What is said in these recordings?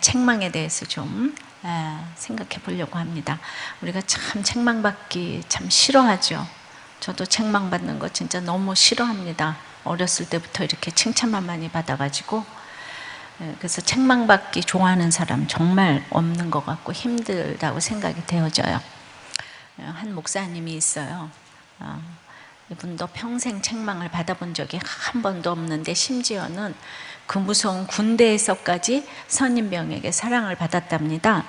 책망에 대해서 좀 생각해 보려고 합니다. 우리가 참 책망받기 참 싫어하죠. 저도 책망받는 거 진짜 너무 싫어합니다. 어렸을 때부터 이렇게 칭찬만 많이 받아가지고. 그래서 책망받기 좋아하는 사람 정말 없는 것 같고 힘들다고 생각이 되어져요. 한 목사님이 있어요. 이분도 평생 책망을 받아본 적이 한 번도 없는데 심지어는 그 무서운 군대에서까지 선임병에게 사랑을 받았답니다.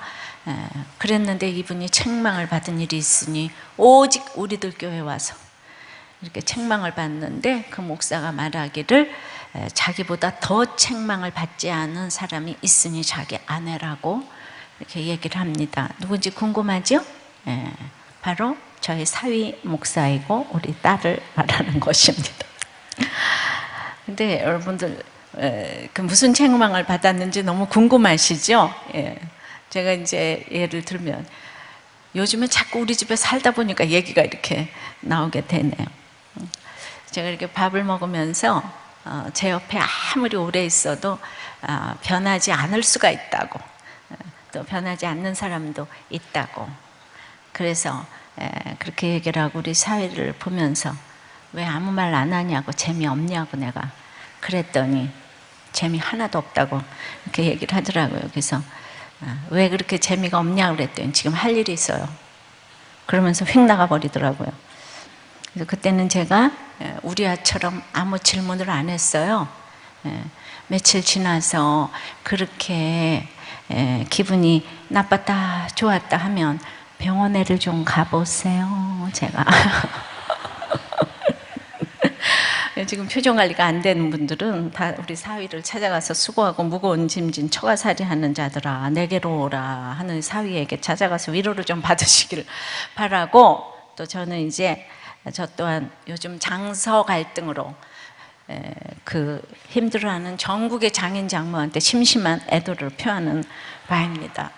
그랬는데 이분이 책망을 받은 일이 있으니 오직 우리들 교회 와서 이렇게 책망을 받는데 그 목사가 말하기를 자기보다 더 책망을 받지 않은 사람이 있으니 자기 아내라고 이렇게 얘기를 합니다. 누군지 궁금하죠? 바로 저희 사위 목사이고 우리 딸을 말하는 것입니다. 근데 여러분들 그 무슨 책망을 받았는지 너무 궁금하시죠? 제가 이제 예를 들면 요즘에 자꾸 우리 집에 살다 보니까 얘기가 이렇게 나오게 되네요. 제가 이렇게 밥을 먹으면서 제 옆에 아무리 오래 있어도 변하지 않을 수가 있다고, 또 변하지 않는 사람도 있다고. 그래서 그렇게 얘기를 하고 우리 사위를 보면서 왜 아무 말 안 하냐고, 재미없냐고 내가 그랬더니 재미 하나도 없다고 이렇게 얘기를 하더라고요. 그래서 왜 그렇게 재미가 없냐고 그랬더니 지금 할 일이 있어요. 그러면서 휙 나가버리더라고요. 그래서 그때는 제가 우리 아처럼 아무 질문을 안 했어요. 며칠 지나서 그렇게 기분이 나빴다 좋았다 하면 병원에를 좀 가보세요. 제가 지금 표정 관리가 안 되는 분들은 다 우리 사위를 찾아가서 수고하고 무거운 짐진 처가살이 하는 자들아 내게로 오라 하는 사위에게 찾아가서 위로를 좀 받으시길 바라고, 또 저는 이제 저 또한 요즘 장서 갈등으로 그 힘들어하는 전국의 장인 장모한테 심심한 애도를 표하는 바입니다.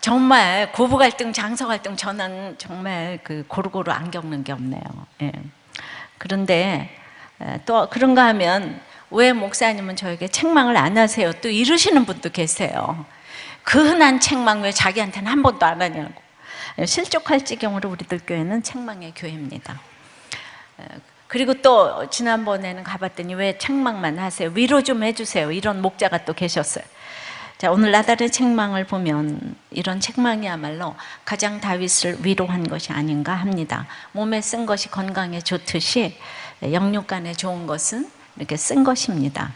정말 고부 갈등, 장서 갈등 저는 정말 그 고루고루 안 겪는 게 없네요. 그런데 또 그런가 하면 왜 목사님은 저에게 책망을 안 하세요? 또 이러시는 분도 계세요. 그 흔한 책망 왜 자기한테는 한 번도 안 하냐고. 실족할 지경으로 우리들 교회는 책망의 교회입니다. 그리고 또 지난번에는 가봤더니 왜 책망만 하세요? 위로 좀 해주세요. 이런 목자가 또 계셨어요. 자, 오늘 나달의 책망을 보면 이런 책망이야말로 가장 다윗을 위로한 것이 아닌가 합니다. 몸에 쓴 것이 건강에 좋듯이 영육간에 좋은 것은 이렇게 쓴 것입니다.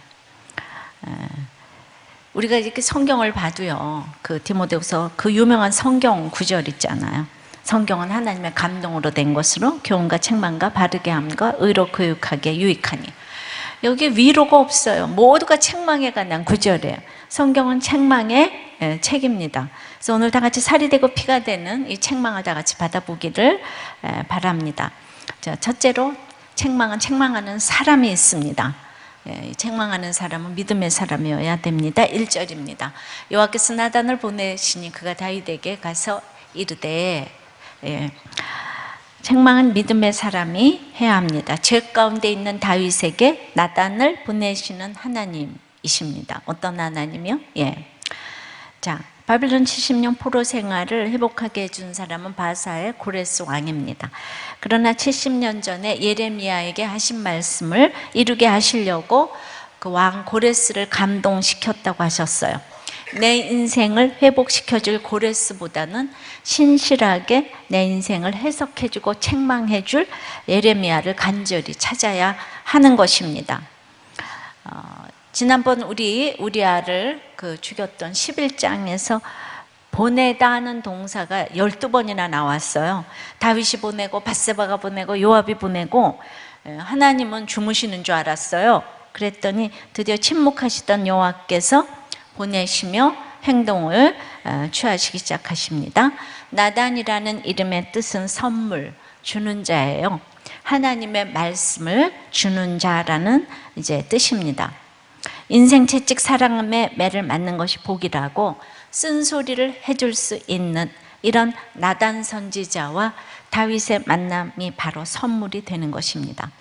우리가 이렇게 성경을 봐도요, 그 디모데후서 그 유명한 성경 구절 있잖아요. 성경은 하나님의 감동으로 된 것으로 교훈과 책망과 바르게 함과 의로 교육하기에 유익하니. 여기 위로가 없어요. 모두가 책망에 관한 구절이에요. 성경은 책망의 책입니다. 그래서 오늘 다 같이 살이 되고 피가 되는 이 책망을 다 같이 받아보기를 바랍니다. 자, 첫째로 책망은 책망하는 사람이 있습니다. 책망하는 사람은 믿음의 사람이어야 됩니다. 1절입니다. 여호와께서 나단을 보내시니 그가 다윗에게 가서 이르되, 책망은 믿음의 사람이 해야 합니다. 죄 가운데 있는 다윗에게 나단을 보내시는 하나님이십니다. 어떤 하나님이요? 자, 바빌론 70년 포로 생활을 회복하게 해준 사람은 바사의 고레스 왕입니다. 그러나 70년 전에 예레미야에게 하신 말씀을 이루게 하시려고 그 왕 고레스를 감동시켰다고 하셨어요. 내 인생을 회복시켜줄 고레스보다는 신실하게 내 인생을 해석해주고 책망해줄 예레미야를 간절히 찾아야 하는 것입니다. 지난번 우리 우리아를 그 죽였던 11장에서 보내다 하는 동사가 12번이나 나왔어요. 다윗이 보내고 밧세바가 보내고 요압이 보내고, 하나님은 주무시는 줄 알았어요. 그랬더니 드디어 침묵하시던 여호와께서 보내시며 행동을 취하시기 시작하십니다. 나단이라는 이름의 뜻은 선물, 주는 자예요. 하나님의 말씀을 주는 자라는 이제 뜻입니다. 인생 채찍 사랑의 매를 맞는 것이 복이라고 쓴소리를 해줄 수 있는 이런 나단 선지자와 다윗의 만남이 바로 선물이 되는 것입니다.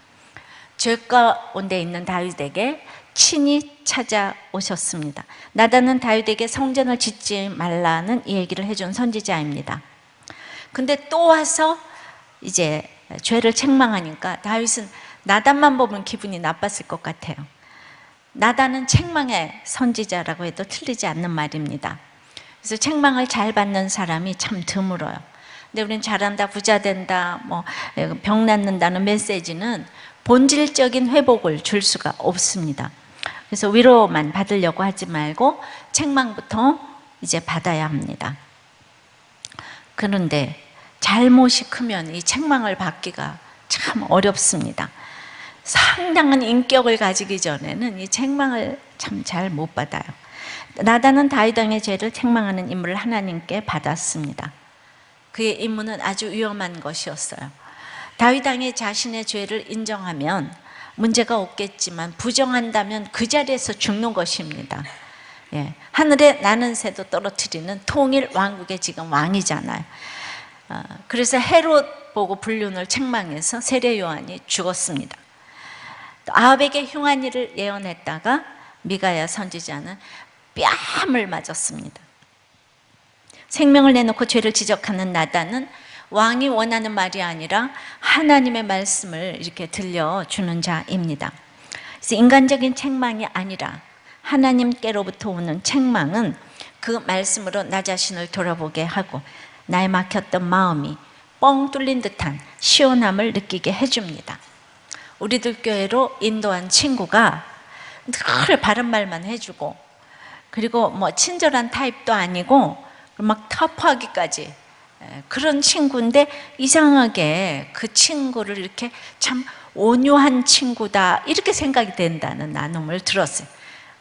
죄 가운데 있는 다윗에게 친히 찾아오셨습니다. 나단은 다윗에게 성전을 짓지 말라는 이 얘기를 해준 선지자입니다. 근데 또 와서 이제 죄를 책망하니까 다윗은 나단만 보면 기분이 나빴을 것 같아요. 나단은 책망의 선지자라고 해도 틀리지 않는 말입니다. 그래서 책망을 잘 받는 사람이 참 드물어요. 근데 우리는 잘한다, 부자 된다, 병 낫는다는 메시지는 본질적인 회복을 줄 수가 없습니다. 그래서 위로만 받으려고 하지 말고 책망부터 이제 받아야 합니다. 그런데 잘못이 크면 이 책망을 받기가 참 어렵습니다. 상당한 인격을 가지기 전에는 이 책망을 참 잘 못 받아요. 나단은 다윗 왕의 죄를 책망하는 임무를 하나님께 받았습니다. 그의 임무는 아주 위험한 것이었어요. 다윗 왕이 자신의 죄를 인정하면 문제가 없겠지만 부정한다면 그 자리에서 죽는 것입니다. 예, 하늘에 나는 새도 떨어뜨리는 통일 왕국의 지금 왕이잖아요. 그래서 헤롯 보고 불륜을 책망해서 세례 요한이 죽었습니다. 또 아합에게 흉한 일을 예언했다가 미가야 선지자는 뺨을 맞았습니다. 생명을 내놓고 죄를 지적하는 나단은 왕이 원하는 말이 아니라 하나님의 말씀을 이렇게 들려주는 자입니다. 그래서 인간적인 책망이 아니라 하나님께로부터 오는 책망은 그 말씀으로 나 자신을 돌아보게 하고 나의 막혔던 마음이 뻥 뚫린 듯한 시원함을 느끼게 해줍니다. 우리들 교회로 인도한 친구가 늘 바른 말만 해주고, 그리고 친절한 타입도 아니고 막 터프하기까지 그런 친구인데, 이상하게 그 친구를 이렇게 참 온유한 친구다 이렇게 생각이 된다는 나눔을 들었어요.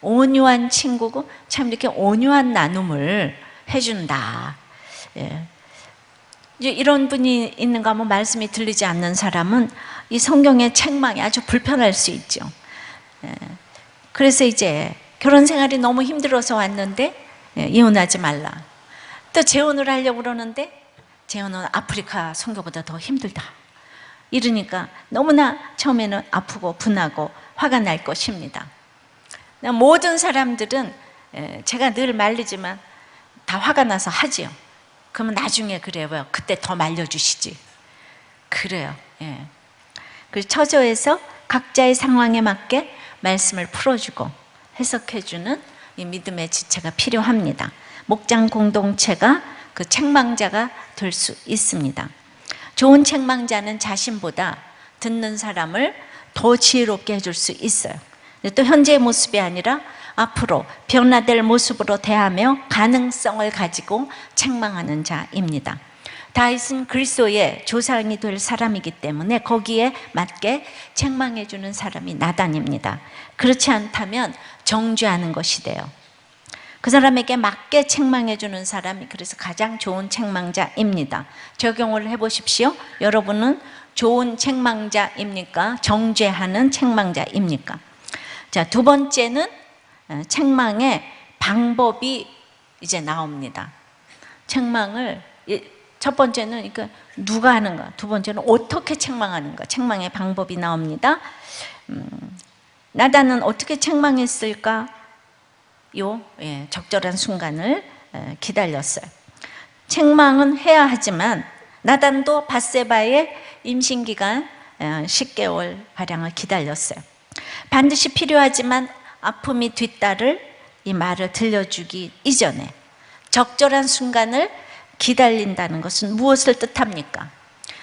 온유한 친구고 참 이렇게 온유한 나눔을 해준다. 예. 이제 이런 분이 있는가 하면 말씀이 들리지 않는 사람은 이 성경의 책망이 아주 불편할 수 있죠. 예. 그래서 이제 결혼 생활이 너무 힘들어서 왔는데 이혼하지 말라. 또 재혼을 하려고 그러는데 재혼은 아프리카 선교보다 더 힘들다. 이러니까 너무나 처음에는 아프고 분하고 화가 날 것입니다. 모든 사람들은 제가 늘 말리지만 다 화가 나서 하지요. 그러면 나중에 그래요. 그때 더 말려주시지. 그래요. 예. 그래서 처조에서 각자의 상황에 맞게 말씀을 풀어주고 해석해주는 이 믿음의 지체가 필요합니다. 목장 공동체가 그 책망자가 될 수 있습니다. 좋은 책망자는 자신보다 듣는 사람을 더 지혜롭게 해줄 수 있어요. 또 현재의 모습이 아니라 앞으로 변화될 모습으로 대하며 가능성을 가지고 책망하는 자입니다. 다윗은 그리스도의 조상이 될 사람이기 때문에 거기에 맞게 책망해 주는 사람이 나단입니다. 그렇지 않다면 정죄하는 것이 돼요. 그 사람에게 맞게 책망해 주는 사람이 그래서 가장 좋은 책망자입니다. 적용을 해보십시오. 여러분은 좋은 책망자입니까? 정죄하는 책망자입니까? 자, 두 번째는 책망의 방법이 이제 나옵니다. 책망을 첫 번째는 그러니까 누가 하는가, 두 번째는 어떻게 책망하는가, 책망의 방법이 나옵니다. 나단은 어떻게 책망했을까? 적절한 순간을 기다렸어요. 책망은 해야 하지만 나단도 밧세바의 임신기간 10개월 가량을 기다렸어요. 반드시 필요하지만 아픔이 뒤따를 이 말을 들려주기 이전에 적절한 순간을 기다린다는 것은 무엇을 뜻합니까?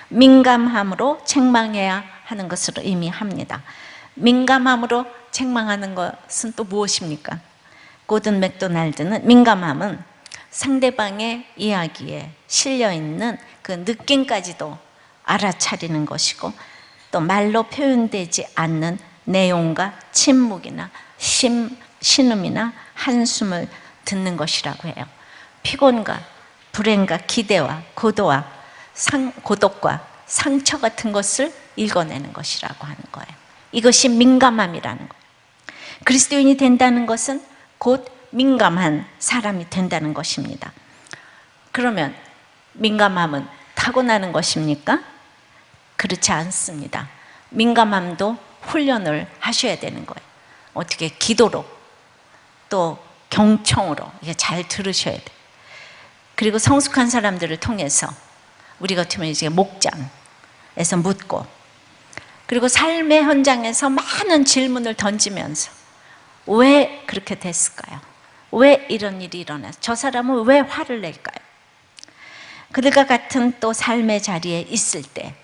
민감함으로 책망해야 하는 것으로 의미합니다. 민감함으로 책망하는 것은 또 무엇입니까? 고든 맥도날드는 민감함은 상대방의 이야기에 실려있는 그 느낌까지도 알아차리는 것이고 또 말로 표현되지 않는 내용과 침묵이나 신음이나 한숨을 듣는 것이라고 해요. 피곤과 불행과 기대와 고독과 상처 같은 것을 읽어내는 것이라고 하는 거예요. 이것이 민감함이라는 거예요. 그리스도인이 된다는 것은 곧 민감한 사람이 된다는 것입니다. 그러면 민감함은 타고나는 것입니까? 그렇지 않습니다. 민감함도 훈련을 하셔야 되는 거예요. 어떻게 기도로 또 경청으로 이게 잘 들으셔야 돼. 그리고 성숙한 사람들을 통해서 우리 같으면 이제 목장에서 묻고, 그리고 삶의 현장에서 많은 질문을 던지면서 왜 그렇게 됐을까요? 왜 이런 일이 일어났어요? 저 사람은 왜 화를 낼까요? 그들과 같은 또 삶의 자리에 있을 때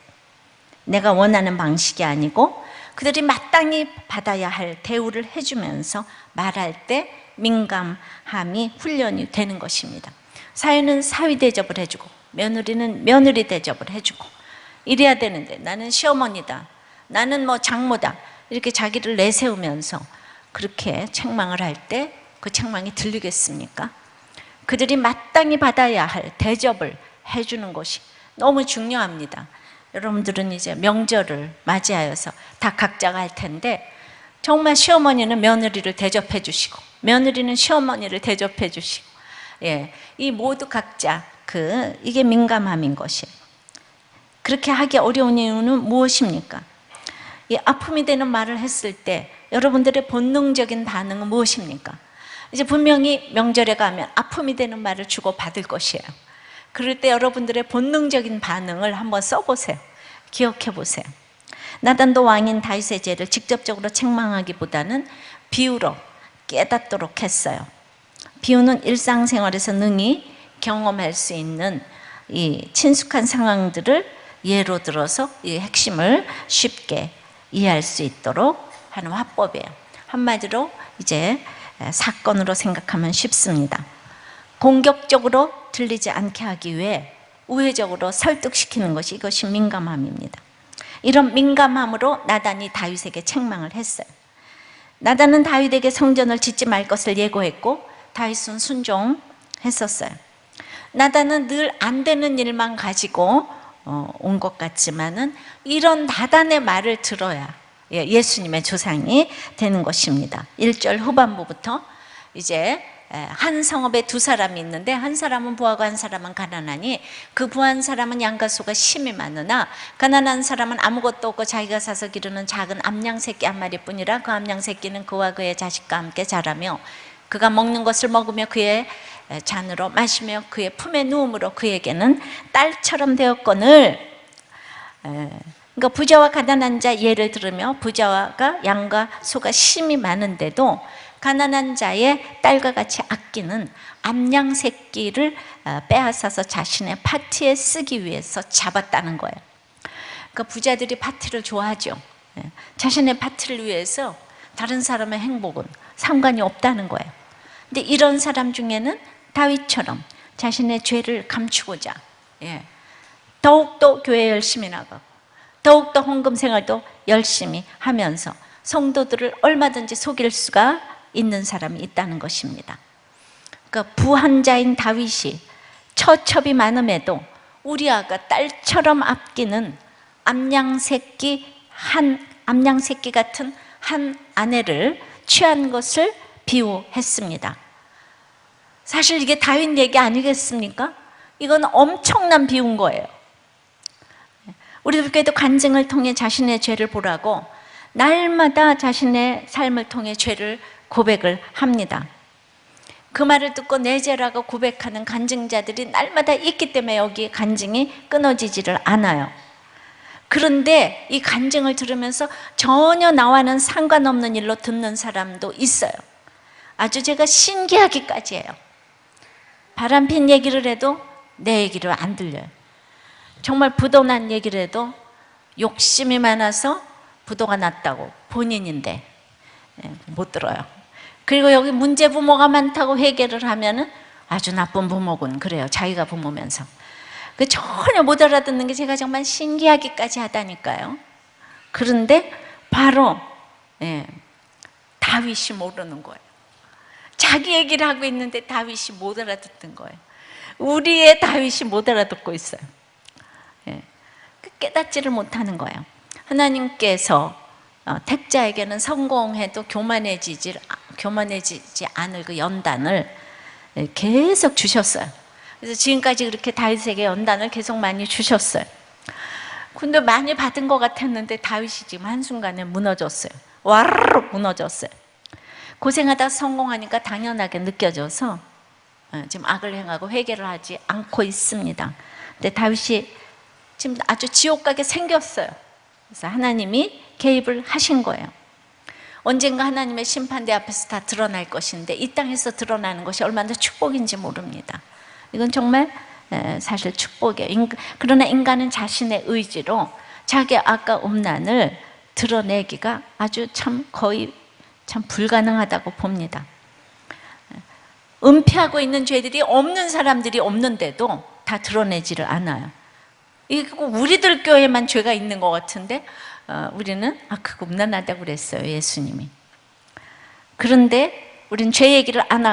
내가 원하는 방식이 아니고 그들이 마땅히 받아야 할 대우를 해주면서 말할 때 민감함이 훈련이 되는 것입니다. 사위는 사위 대접을 해주고 며느리는 며느리 대접을 해주고 이래야 되는데, 나는 시어머니다, 나는 뭐 장모다, 이렇게 자기를 내세우면서 그렇게 책망을 할 때 그 책망이 들리겠습니까? 그들이 마땅히 받아야 할 대접을 해주는 것이 너무 중요합니다. 여러분들은 이제 명절을 맞이하여서 다 각자가 할 텐데, 정말 시어머니는 며느리를 대접해 주시고 며느리는 시어머니를 대접해 주시고, 이 모두 각자 이게 민감함인 것이에요. 그렇게 하기 어려운 이유는 무엇입니까? 이 아픔이 되는 말을 했을 때 여러분들의 본능적인 반응은 무엇입니까? 이제 분명히 명절에 가면 아픔이 되는 말을 주고 받을 것이에요. 그럴 때 여러분들의 본능적인 반응을 한번 써보세요. 기억해 보세요. 나단도 왕인 다윗의 죄를 직접적으로 책망하기보다는 비유로 깨닫도록 했어요. 비유는 일상생활에서 능히 경험할 수 있는 이 친숙한 상황들을 예로 들어서 이 핵심을 쉽게 이해할 수 있도록 하는 화법이에요. 한마디로 이제 사건으로 생각하면 쉽습니다. 공격적으로 들리지 않게 하기 위해 우회적으로 설득시키는 것이, 이것이 민감함입니다. 이런 민감함으로 나단이 다윗에게 책망을 했어요. 나단은 다윗에게 성전을 짓지 말 것을 예고했고 다윗은 순종했었어요. 나단은 늘 안 되는 일만 가지고 온 것 같지만은 이런 나단의 말을 들어야 예수님의 조상이 되는 것입니다. 1절 후반부부터 이제 한 성읍에 두 사람이 있는데 한 사람은 부하고 한 사람은 가난하니 그 부한 사람은 양과 소가 심이 많으나 가난한 사람은 아무것도 없고 자기가 사서 기르는 작은 암양 새끼 한 마리뿐이라 그 암양 새끼는 그와 그의 자식과 함께 자라며 그가 먹는 것을 먹으며 그의 잔으로 마시며 그의 품에 누움으로 그에게는 딸처럼 되었거늘. 그러니까 부자와 가난한 자 예를 들으며 부자가 양과 소가 심이 많은데도 가난한 자의 딸과 같이 아끼는 암양 새끼를 빼앗아서 자신의 파티에 쓰기 위해서 잡았다는 거예요. 그러니까 부자들이 파티를 좋아하죠. 자신의 파티를 위해서 다른 사람의 행복은 상관이 없다는 거예요. 근데 이런 사람 중에는 다윗처럼 자신의 죄를 감추고자 더욱더 교회 열심히 나가고 더욱더 헌금 생활도 열심히 하면서 성도들을 얼마든지 속일 수가 있는 사람이 있다는 것입니다. 그러니까 부한 자인 다윗이 처첩이 많음에도 우리아가 딸처럼 아끼는 암양 새끼 같은 한 아내를 취한 것을 비유했습니다. 사실 이게 다윗 얘기 아니겠습니까? 이건 엄청난 비유인 거예요. 우리 교회도 간증을 통해 자신의 죄를 보라고 날마다 자신의 삶을 통해 죄를 고백을 합니다. 그 말을 듣고 내 죄라고 고백하는 간증자들이 날마다 있기 때문에 여기 간증이 끊어지지를 않아요. 그런데 이 간증을 들으면서 전혀 나와는 상관없는 일로 듣는 사람도 있어요. 아주 제가 신기하기까지 해요. 바람핀 얘기를 해도 내 얘기를 안 들려요. 정말 부도 난 얘기를 해도 욕심이 많아서 부도가 났다고 본인인데 못 들어요. 그리고 여기 문제 부모가 많다고 회개를 하면은 아주 나쁜 부모군 그래요. 자기가 부모면서. 전혀 못 알아듣는 게 제가 정말 신기하기까지 하다니까요. 그런데 바로 다윗이 모르는 거예요. 자기 얘기를 하고 있는데 다윗이 못 알아듣는 거예요. 우리의 다윗이 못 알아듣고 있어요. 깨닫지를 못하는 거예요. 하나님께서 택자에게는 성공해도 교만해지지 않을 그 연단을 계속 주셨어요. 그래서 지금까지 그렇게 다윗에게 연단을 계속 많이 주셨어요. 근데 많이 받은 것 같았는데 다윗이 지금 한순간에 무너졌어요. 와르르 무너졌어요. 고생하다 성공하니까 당연하게 느껴져서 지금 악을 행하고 회개를 하지 않고 있습니다. 근데 다윗이 지금 아주 지옥 가게 생겼어요. 그래서 하나님이 개입을 하신 거예요. 언젠가 하나님의 심판대 앞에서 다 드러날 것인데 이 땅에서 드러나는 것이 얼마나 축복인지 모릅니다. 이건 정말 사실 축복이에요. 그러나 인간은 자신의 의지로 자기 악과 음란을 드러내기가 아주 거의 불가능하다고 봅니다. 은폐하고 있는 죄들이 없는 사람들이 없는데도 다 드러내지를 않아요. 이거 우리들 교회만 죄가 있는 것 같은데 우리는 그거 음란하다고 그랬어요, 예수님이. 그런데 우린 죄 얘기를 안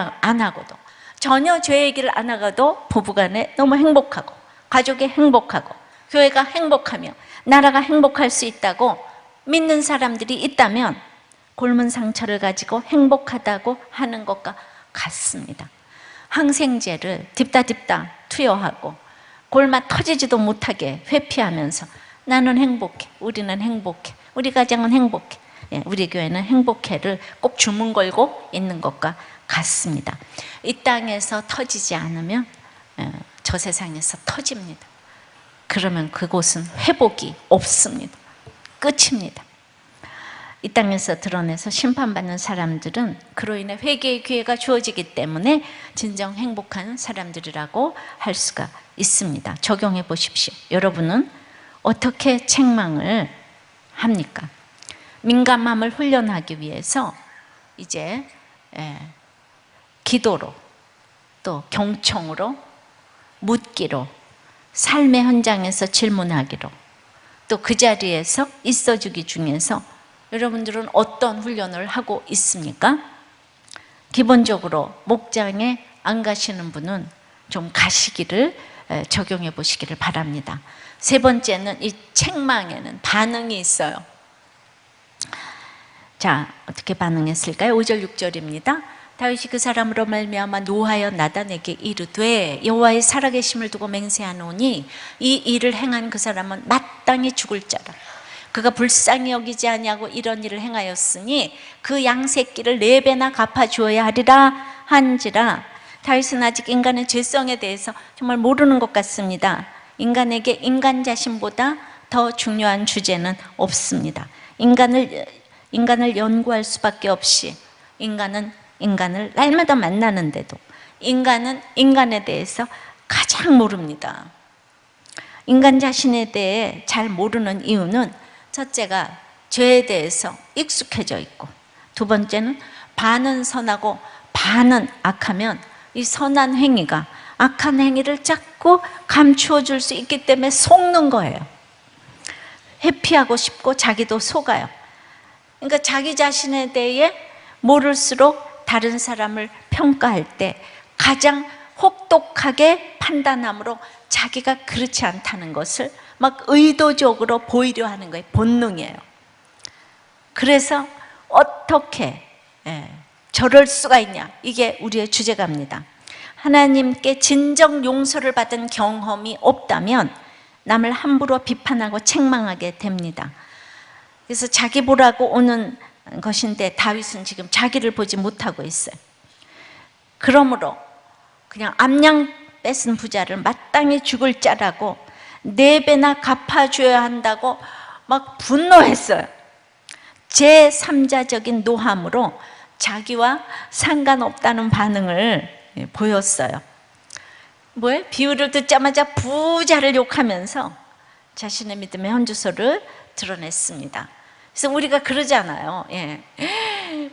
하고도, 전혀 죄 얘기를 안 하고도 부부간에 너무 행복하고, 가족이 행복하고, 교회가 행복하며 나라가 행복할 수 있다고 믿는 사람들이 있다면 골문 상처를 가지고 행복하다고 하는 것과 같습니다. 항생제를 딥다 투여하고 골마 터지지도 못하게 회피하면서 나는 행복해, 우리는 행복해, 우리 가정은 행복해, 우리 교회는 행복해를 꼭 주문 걸고 있는 것과 같습니다. 이 땅에서 터지지 않으면 저 세상에서 터집니다. 그러면 그곳은 회복이 없습니다. 끝입니다. 이 땅에서 드러내서 심판받는 사람들은 그로 인해 회개의 기회가 주어지기 때문에 진정 행복한 사람들이라고 할 수가 있습니다. 적용해 보십시오. 여러분은 어떻게 책망을 합니까? 민감함을 훈련하기 위해서 이제 기도로, 또 경청으로, 묻기로, 삶의 현장에서 질문하기로, 또 그 자리에서 있어주기 중에서 여러분들은 어떤 훈련을 하고 있습니까? 기본적으로 목장에 안 가시는 분은 좀 가시기를 적용해 보시기를 바랍니다. 세 번째는 이 책망에는 반응이 있어요. 자, 어떻게 반응했을까요? 5절 6절입니다. 다윗이 그 사람으로 말미암아 노하여 나단에게 이르되 여호와의 살아계심을 두고 맹세하노니 이 일을 행한 그 사람은 마땅히 죽을 자라. 그가 불쌍히 여기지 아니하고 이런 일을 행하였으니 그 양새끼를 4배나 갚아주어야 하리라 한지라. 다윗은 아직 인간의 죄성에 대해서 정말 모르는 것 같습니다. 인간에게 인간 자신보다 더 중요한 주제는 없습니다. 인간을 연구할 수밖에 없이 인간을 날마다 만나는데도 인간은 인간에 대해서 가장 모릅니다. 인간 자신에 대해 잘 모르는 이유는 첫째가 죄에 대해서 익숙해져 있고, 두 번째는 반은 선하고 반은 악하면 이 선한 행위가 악한 행위를 자꾸 감추어 줄 수 있기 때문에 속는 거예요. 회피하고 싶고 자기도 속아요. 그러니까 자기 자신에 대해 모를수록 다른 사람을 평가할 때 가장 혹독하게 판단함으로 자기가 그렇지 않다는 것을 막 의도적으로 보이려 하는 거예요. 본능이에요. 그래서 어떻게 저럴 수가 있냐, 이게 우리의 주제가입니다. 하나님께 진정 용서를 받은 경험이 없다면 남을 함부로 비판하고 책망하게 됩니다. 그래서 자기 보라고 오는 것인데 다윗은 지금 자기를 보지 못하고 있어요. 그러므로 그냥 암양 뺏은 부자를 마땅히 죽을 자라고 4배나 갚아줘야 한다고 막 분노했어요. 제3자적인 노함으로 자기와 상관없다는 반응을 보였어요. 뭐예요? 비유를 듣자마자 부자를 욕하면서 자신의 믿음의 현주소를 드러냈습니다. 그래서 우리가 그러잖아요.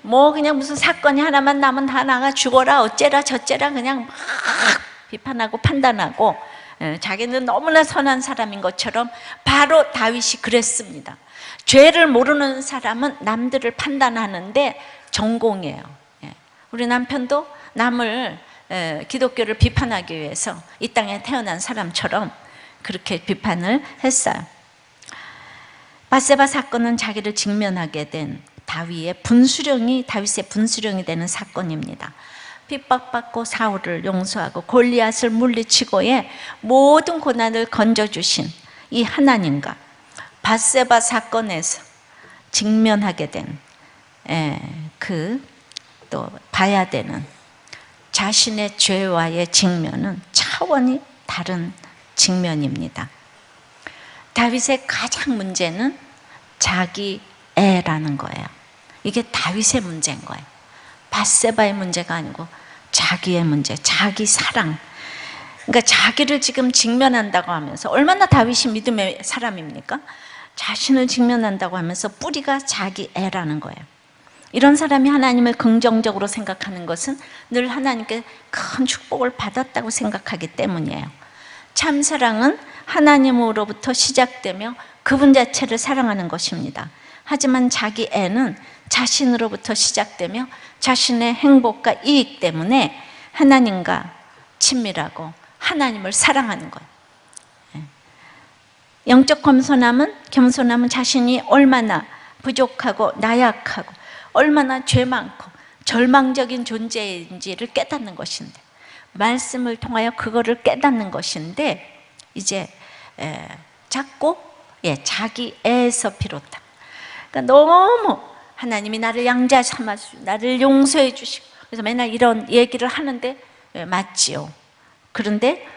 뭐 그냥 무슨 사건이 하나만 나면 다 나가 죽어라 어째라 저째라 그냥 막 비판하고 판단하고 자기는 너무나 선한 사람인 것처럼 바로 다윗이 그랬습니다. 죄를 모르는 사람은 남들을 판단하는데 전공이에요. 우리 남편도 남을 기독교를 비판하기 위해서 이 땅에 태어난 사람처럼 그렇게 비판을 했어요. 밧세바 사건은 자기를 직면하게 된 다윗의 분수령이 되는 사건입니다. 핍박받고 사울을 용서하고 골리앗을 물리치고의 모든 고난을 건져주신 이 하나님과 밧세바 사건에서 직면하게 된 그 또 봐야 되는 자신의 죄와의 직면은 차원이 다른 직면입니다. 다윗의 가장 문제는 자기 애라는 거예요. 이게 다윗의 문제인 거예요. 밧세바의 문제가 아니고 자기의 문제, 자기 사랑. 그러니까 자기를 지금 직면한다고 하면서, 얼마나 다윗이 믿음의 사람입니까? 자신을 직면한다고 하면서 뿌리가 자기 애라는 거예요. 이런 사람이 하나님을 긍정적으로 생각하는 것은 늘 하나님께 큰 축복을 받았다고 생각하기 때문이에요. 참사랑은 하나님으로부터 시작되며 그분 자체를 사랑하는 것입니다. 하지만 자기 애는 자신으로부터 시작되며 자신의 행복과 이익 때문에 하나님과 친밀하고 하나님을 사랑하는 거예요. 영적 겸손함은 자신이 얼마나 부족하고 나약하고 얼마나 죄 많고 절망적인 존재인지를 깨닫는 것인데, 말씀을 통하여 그거를 깨닫는 것인데, 이제 자꾸 자기 애에서 비롯한, 그러니까 너무 하나님이 나를 양자 삼아 주시고 나를 용서해 주시고, 그래서 맨날 이런 얘기를 하는데 맞지요. 그런데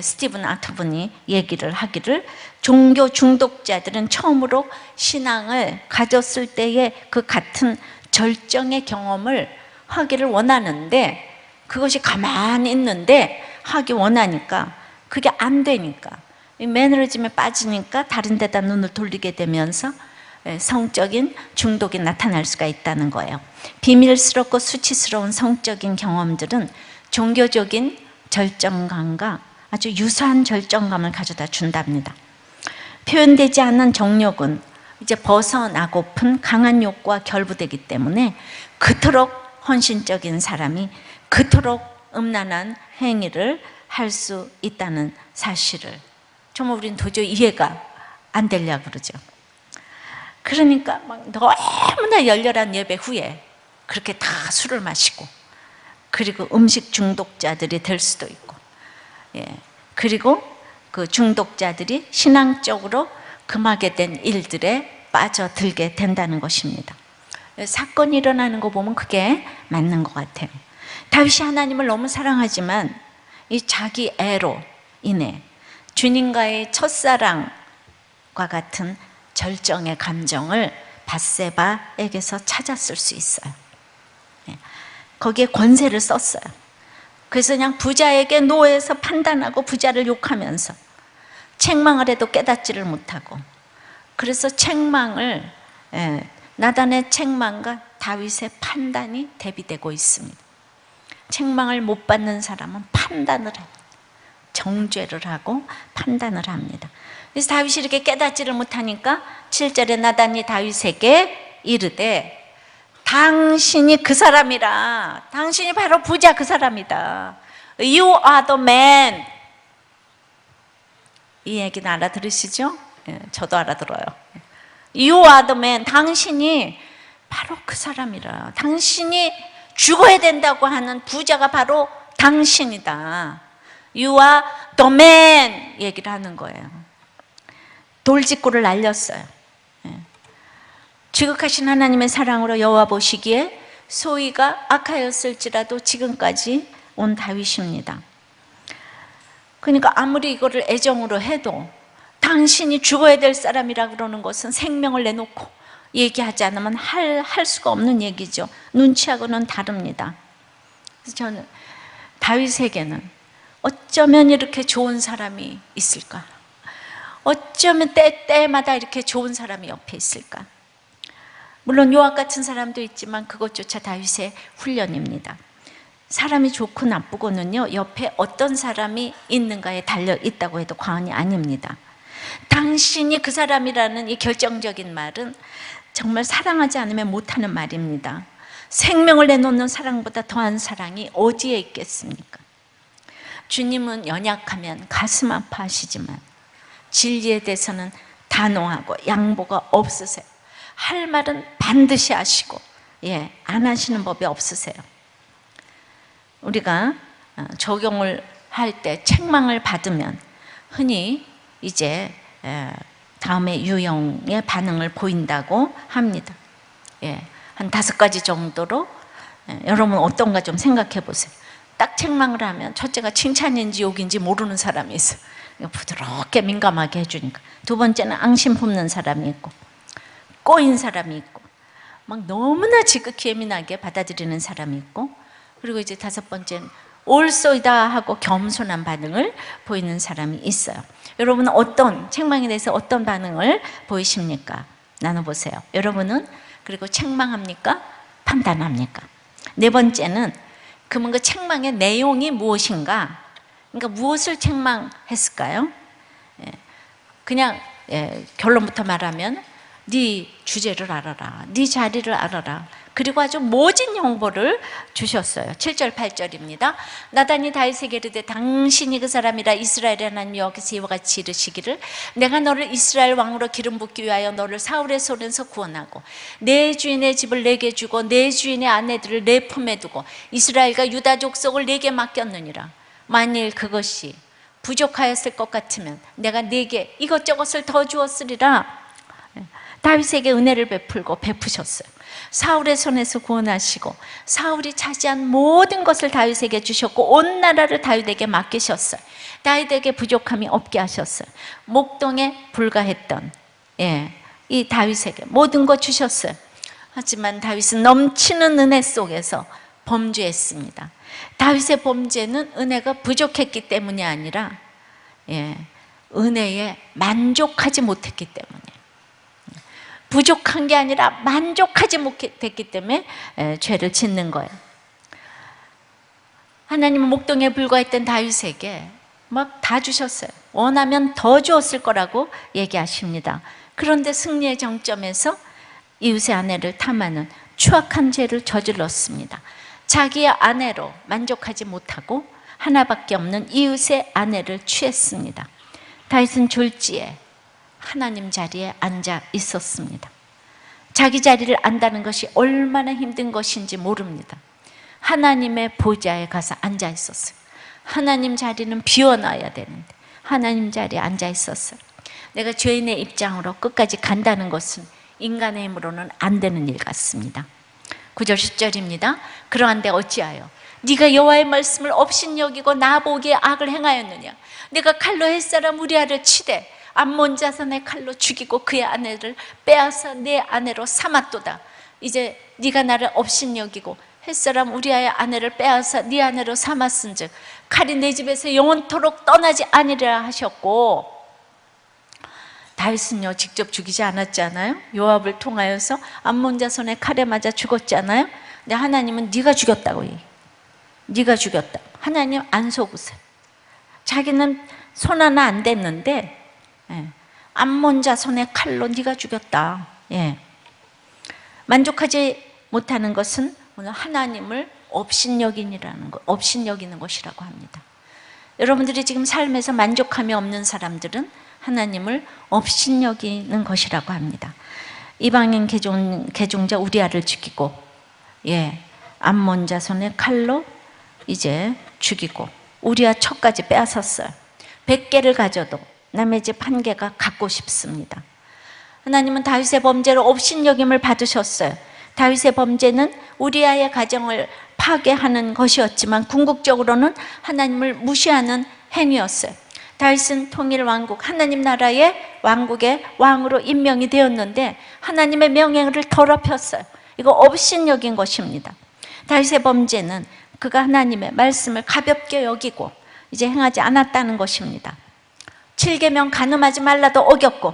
스티븐 아트분이 얘기를 하기를, 종교 중독자들은 처음으로 신앙을 가졌을 때의 그 같은 절정의 경험을 하기를 원하는데, 그것이 가만히 있는데 하기 원하니까 그게 안 되니까 매너리즘에 빠지니까 다른 데다 눈을 돌리게 되면서 성적인 중독이 나타날 수가 있다는 거예요. 비밀스럽고 수치스러운 성적인 경험들은 종교적인 절정감과 아주 유사한 절정감을 가져다 준답니다. 표현되지 않는 정욕은 이제 벗어나고픈 강한 욕구와 결부되기 때문에 그토록 헌신적인 사람이 그토록 음란한 행위를 할 수 있다는 사실을 정말 우리는 도저히 이해가 안 되려고 그러죠. 그러니까 막 너무나 열렬한 예배 후에 그렇게 다 술을 마시고, 그리고 음식 중독자들이 될 수도 있고, 그리고 그 중독자들이 신앙적으로 금하게 된 일들에 빠져들게 된다는 것입니다. 사건이 일어나는 거 보면 그게 맞는 것 같아요. 다윗이 하나님을 너무 사랑하지만 이 자기 애로 인해 주님과의 첫사랑과 같은 절정의 감정을 밧세바에게서 찾았을 수 있어요. 거기에 권세를 썼어요. 그래서 그냥 부자에게 노예에서 판단하고 부자를 욕하면서 책망을 해도 깨닫지를 못하고, 그래서 책망을, 나단의 책망과 다윗의 판단이 대비되고 있습니다. 책망을 못 받는 사람은 판단을 합니다. 정죄를 하고 판단을 합니다. 그래서 다윗이 이렇게 깨닫지를 못하니까 7절에 나단이 다윗에게 이르되, 당신이 그 사람이라, 당신이 바로 부자 그 사람이다. You are the man. 이 얘기는 알아들으시죠? 저도 알아들어요. You are the man. 당신이 바로 그 사람이라. 당신이 죽어야 된다고 하는 부자가 바로 당신이다. You are the man 얘기를 하는 거예요. 돌직구를 날렸어요. 지극하신 하나님의 사랑으로 여호와 보시기에 소위가 악하였을지라도 지금까지 온 다윗입니다. 그러니까 아무리 이거를 애정으로 해도 당신이 죽어야 될 사람이라 그러는 것은 생명을 내놓고 얘기하지 않으면 할 수가 없는 얘기죠. 눈치하고는 다릅니다. 그래서 저는 다윗에게는 어쩌면 이렇게 좋은 사람이 있을까? 어쩌면 때마다 이렇게 좋은 사람이 옆에 있을까? 물론 요압 같은 사람도 있지만 그것조차 다윗의 훈련입니다. 사람이 좋고 나쁘고는요, 옆에 어떤 사람이 있는가에 달려 있다고 해도 과언이 아닙니다. 당신이 그 사람이라는 이 결정적인 말은 정말 사랑하지 않으면 못하는 말입니다. 생명을 내놓는 사랑보다 더한 사랑이 어디에 있겠습니까? 주님은 연약하면 가슴 아파하시지만 진리에 대해서는 단호하고 양보가 없으세요. 할 말은 반드시 하시고 안 하시는 법이 없으세요. 우리가 적용을 할 때 책망을 받으면 흔히 이제 다음에 유형의 반응을 보인다고 합니다. 한 5가지 정도로 여러분 어떤가 좀 생각해 보세요. 딱 책망을 하면 첫째가 칭찬인지 욕인지 모르는 사람이 있어. 부드럽게 민감하게 해주니까. 두 번째는 앙심 품는 사람이 있고, 꼬인 사람이 있고, 막 너무나 지극히 예민하게 받아들이는 사람이 있고, 그리고 이제 다섯 번째는 옳소이다 하고 겸손한 반응을 보이는 사람이 있어요. 여러분은 어떤 책망에 대해서 어떤 반응을 보이십니까? 나눠보세요. 여러분은 그리고 책망합니까? 판단합니까? 네 번째는 그러면 그 책망의 내용이 무엇인가? 그러니까 무엇을 책망했을까요? 그냥 결론부터 말하면 네 주제를 알아라, 네 자리를 알아라. 그리고 아주 모진 형벌을 주셨어요. 7절 8절입니다. 나단이 다윗에게 이르되 당신이 그 사람이라 이스라엘의 하나님 여호와께서 이와 같이 이르시기를 내가 너를 이스라엘 왕으로 기름 붓기 위하여 너를 사울의 손에서 구원하고 내 주인의 집을 내게 주고 내 주인의 아내들을 내 품에 두고 이스라엘과 유다 족속을 내게 맡겼느니라. 만일 그것이 부족하였을 것 같으면 내가 네게 이것저것을 더 주었으리라. 다윗에게 은혜를 베풀고 베푸셨어요. 사울의 손에서 구원하시고 사울이 차지한 모든 것을 다윗에게 주셨고 온 나라를 다윗에게 맡기셨어요. 다윗에게 부족함이 없게 하셨어요. 목동에 불과했던 이 다윗에게 모든 것 주셨어요. 하지만 다윗은 넘치는 은혜 속에서 범죄했습니다. 다윗의 범죄는 은혜가 부족했기 때문이 아니라 은혜에 만족하지 못했기 때문에, 부족한 게 아니라 만족하지 못했기 때문에 죄를 짓는 거예요. 하나님은 목동에 불과했던 다윗에게 막 다 주셨어요. 원하면 더 주었을 거라고 얘기하십니다. 그런데 승리의 정점에서 이웃의 아내를 탐하는 추악한 죄를 저질렀습니다. 자기의 아내로 만족하지 못하고 하나밖에 없는 이웃의 아내를 취했습니다. 다윗은 졸지에 하나님 자리에 앉아 있었습니다. 자기 자리를 안다는 것이 얼마나 힘든 것인지 모릅니다. 하나님의 보좌에 가서 앉아 있었어요. 하나님 자리는 비워놔야 되는데 하나님 자리에 앉아 있었어요. 내가 죄인의 입장으로 끝까지 간다는 것은 인간의 힘으로는 안 되는 일 같습니다. 9절 10절입니다. 그러한데 어찌하여 네가 여호와의 말씀을 업신여기고 나보기에 악을 행하였느냐. 네가 칼로 햇사람 우리아를 치되 암몬 자손의 칼로 죽이고 그의 아내를 빼앗아 내 아내로 삼았도다. 이제 네가 나를 업신여기고 햇사람 우리아의 아내를 빼앗아 네 아내로 삼았은즉 칼이 내 집에서 영원토록 떠나지 아니리라 하셨고, 다윗은요 직접 죽이지 않았잖아요. 요압을 통하여서 암몬 자손의 칼에 맞아 죽었잖아요. 근데 하나님은 네가 죽였다고 얘기해요. 네가 죽였다. 하나님 안 속으세요. 자기는 손 하나 안 댔는데 암몬 자손의 칼로 네가 죽였다. 만족하지 못하는 것은 오늘 하나님을 업신여기는 것이라고 합니다. 여러분들이 지금 삶에서 만족함이 없는 사람들은 하나님을 업신여기는 것이라고 합니다. 이방인 개종자 우리아를 죽이고 암몬 자손의 칼로 이제 죽이고 우리아 척까지 빼앗았어요. 100개를 가져도 남의 집 1개가 갖고 싶습니다. 하나님은 다윗의 범죄로 업신여김을 받으셨어요. 다윗의 범죄는 우리아의 가정을 파괴하는 것이었지만 궁극적으로는 하나님을 무시하는 행위였어요. 다윗은 통일 왕국, 하나님 나라의 왕국의 왕으로 임명이 되었는데 하나님의 명예를 더럽혔어요. 이거 업신여긴 것입니다. 다윗의 범죄는 그가 하나님의 말씀을 가볍게 여기고 이제 행하지 않았다는 것입니다. 7계명 가늠하지 말라도 어겼고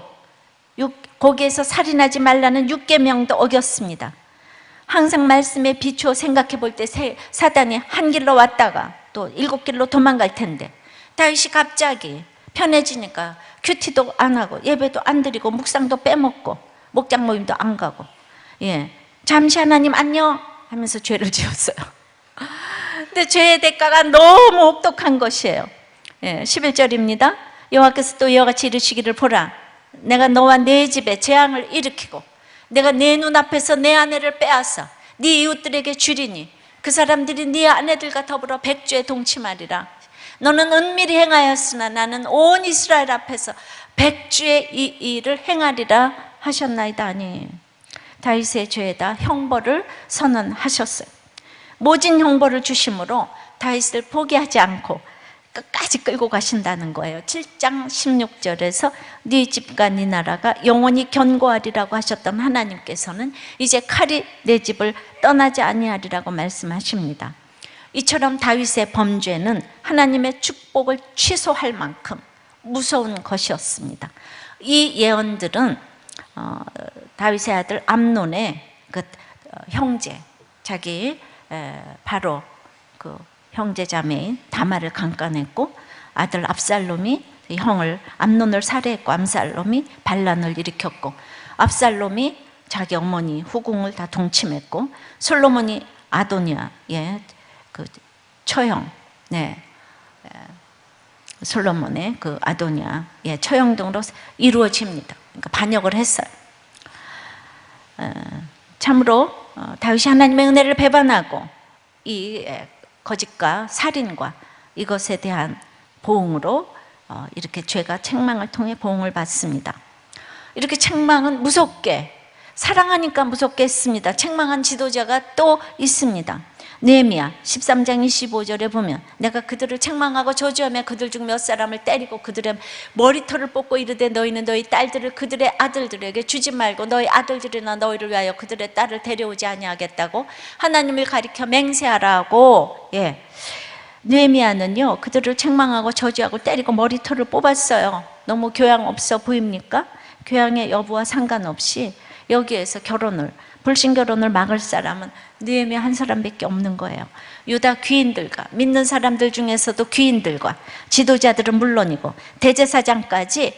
거기에서 살인하지 말라는 6계명도 어겼습니다. 항상 말씀에 비추어 생각해 볼 때 사단이 한 길로 왔다가 또 7길로 도망갈 텐데 다윗이 갑자기 편해지니까 큐티도 안 하고 예배도 안 드리고 묵상도 빼먹고 목장 모임도 안 가고 잠시 하나님 안녕 하면서 죄를 지었어요. 근데 죄의 대가가 너무 혹독한 것이에요. 11절입니다. 여호와께서 또 이와 같이 이르시기를 보라 내가 너와 내 집에 재앙을 일으키고 내가 내 눈앞에서 내 아내를 빼앗아 네 이웃들에게 주리니 그 사람들이 네 아내들과 더불어 백주에 동침하리라. 너는 은밀히 행하였으나 나는 온 이스라엘 앞에서 백주의 이 일을 행하리라 하셨나이다 하니 다윗의 죄에다 형벌을 선언하셨어요. 모진 형벌을 주심으로 다윗을 포기하지 않고 끝까지 끌고 가신다는 거예요. 7장 16절에서 네 집과 네 나라가 영원히 견고하리라고 하셨던 하나님께서는 이제 칼이 내 집을 떠나지 아니하리라고 말씀하십니다. 이처럼 다윗의 범죄는 하나님의 축복을 취소할 만큼 무서운 것이었습니다. 이 예언들은 다윗의 아들 암논의 그 형제, 자기 바로 그 형제 자매인 다말을 강간했고, 아들 압살롬이 형을 암논을 살해했고, 압살롬이 반란을 일으켰고, 압살롬이 자기 어머니 후궁을 다 동침했고, 솔로몬이 아도니아의 그 처형, 솔로몬의 그 아도니아의 처형 등으로 이루어집니다. 그러니까 반역을 했어요. 참으로 다윗이 하나님의 은혜를 배반하고 이 거짓과 살인과 이것에 대한 보응으로 이렇게 죄가 책망을 통해 보응을 받습니다. 이렇게 책망은 무섭게, 사랑하니까 무섭게 했습니다. 책망한 지도자가 또 있습니다. 느헤미야 13장 25절에 보면 내가 그들을 책망하고 저주하며 그들 중 몇 사람을 때리고 그들의 머리털을 뽑고 이르되 너희는 너희 딸들을 그들의 아들들에게 주지 말고 너희 아들들이나 너희를 위하여 그들의 딸을 데려오지 아니하겠다고 하나님을 가리켜 맹세하라고. 느헤미야는요 그들을 책망하고 저주하고 때리고 머리털을 뽑았어요. 너무 교양 없어 보입니까? 교양의 여부와 상관없이 여기에서 불신결혼을 막을 사람은 느헤미야 한 사람밖에 없는 거예요. 유다 귀인들과 믿는 사람들 중에서도 귀인들과 지도자들은 물론이고 대제사장까지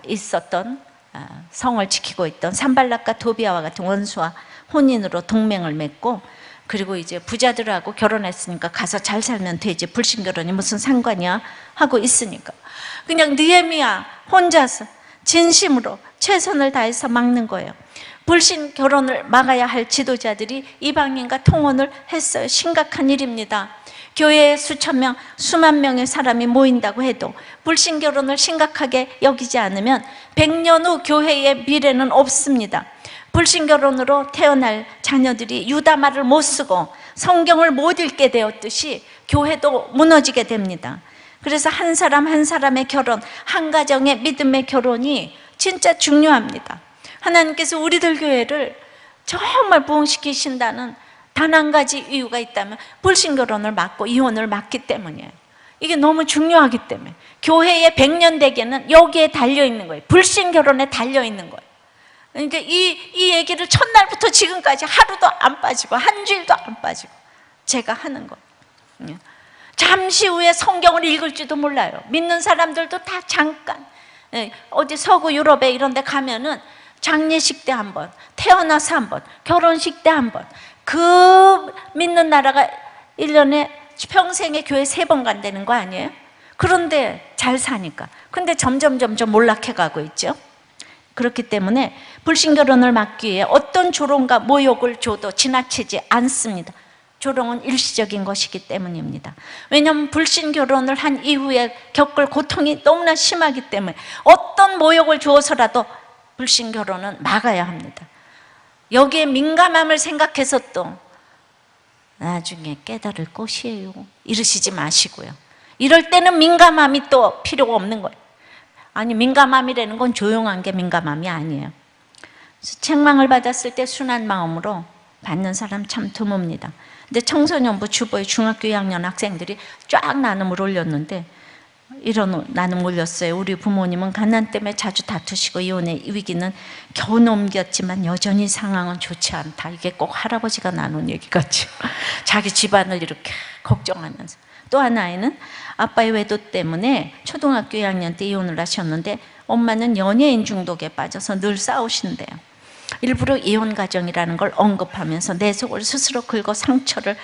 있었던 성을 지키고 있던 산발락과 도비아와 같은 원수와 혼인으로 동맹을 맺고, 그리고 이제 부자들하고 결혼했으니까 가서 잘 살면 되지, 불신결혼이 무슨 상관이야 하고 있으니까 그냥 느헤미야 혼자서 진심으로 최선을 다해서 막는 거예요. 불신 결혼을 막아야 할 지도자들이 이방인과 통혼을 했어요. 심각한 일입니다. 교회에 수만 명의 사람이 모인다고 해도 불신 결혼을 심각하게 여기지 않으면 100년 후 교회의 미래는 없습니다. 불신 결혼으로 태어날 자녀들이 유다 말을 못 쓰고 성경을 못 읽게 되었듯이 교회도 무너지게 됩니다. 그래서 한 사람 한 사람의 결혼, 한 가정의 믿음의 결혼이 진짜 중요합니다. 하나님께서 우리들 교회를 정말 부흥시키신다는 단 한 가지 이유가 있다면 불신결혼을 막고 이혼을 막기 때문이에요. 이게 너무 중요하기 때문에 교회의 100년 대계는 여기에 달려있는 거예요. 불신결혼에 달려있는 거예요. 그러니까 이 얘기를 첫날부터 지금까지 하루도 안 빠지고 한 주일도 안 빠지고 제가 하는 거예요. 잠시 후에 성경을 읽을지도 몰라요. 믿는 사람들도 다 잠깐 어디 서구 유럽에 이런 데 가면은 장례식 때 한 번, 태어나서 한 번, 결혼식 때 한 번, 그 믿는 나라가 1년에 평생에 교회 3번 간다는 거 아니에요? 그런데 잘 사니까. 근데 점점 몰락해 가고 있죠. 그렇기 때문에 불신결혼을 막기 위해 어떤 조롱과 모욕을 줘도 지나치지 않습니다. 조롱은 일시적인 것이기 때문입니다. 왜냐하면 불신결혼을 한 이후에 겪을 고통이 너무나 심하기 때문에 어떤 모욕을 주어서라도 불신결혼은 막아야 합니다. 여기에 민감함을 생각해서 또 나중에 깨달을 것이에요 이러시지 마시고요. 이럴 때는 민감함이 또 필요가 없는 거예요. 아니, 민감함이라는 건 조용한 게 민감함이 아니에요. 책망을 받았을 때 순한 마음으로 받는 사람 참 드뭅니다. 근데 청소년부 주보에 중학교 2학년 학생들이 쫙 나눔을 올렸는데 이런 나눔 올렸어요. 우리 부모님은 가난 때문에 자주 다투시고 이혼의 위기는 겨우 넘겼지만 여전히 상황은 좋지 않다. 이게 꼭 할아버지가 나눈 얘기 같죠. 자기 집안을 이렇게 걱정하면서. 또 하나에는 아빠의 외도 때문에 초등학교 2학년 때 이혼을 하셨는데 엄마는 연예인 중독에 빠져서 늘 싸우신대요. 일부러 이혼 가정이라는 걸 언급하면서 내 속을 스스로 긁어 상처를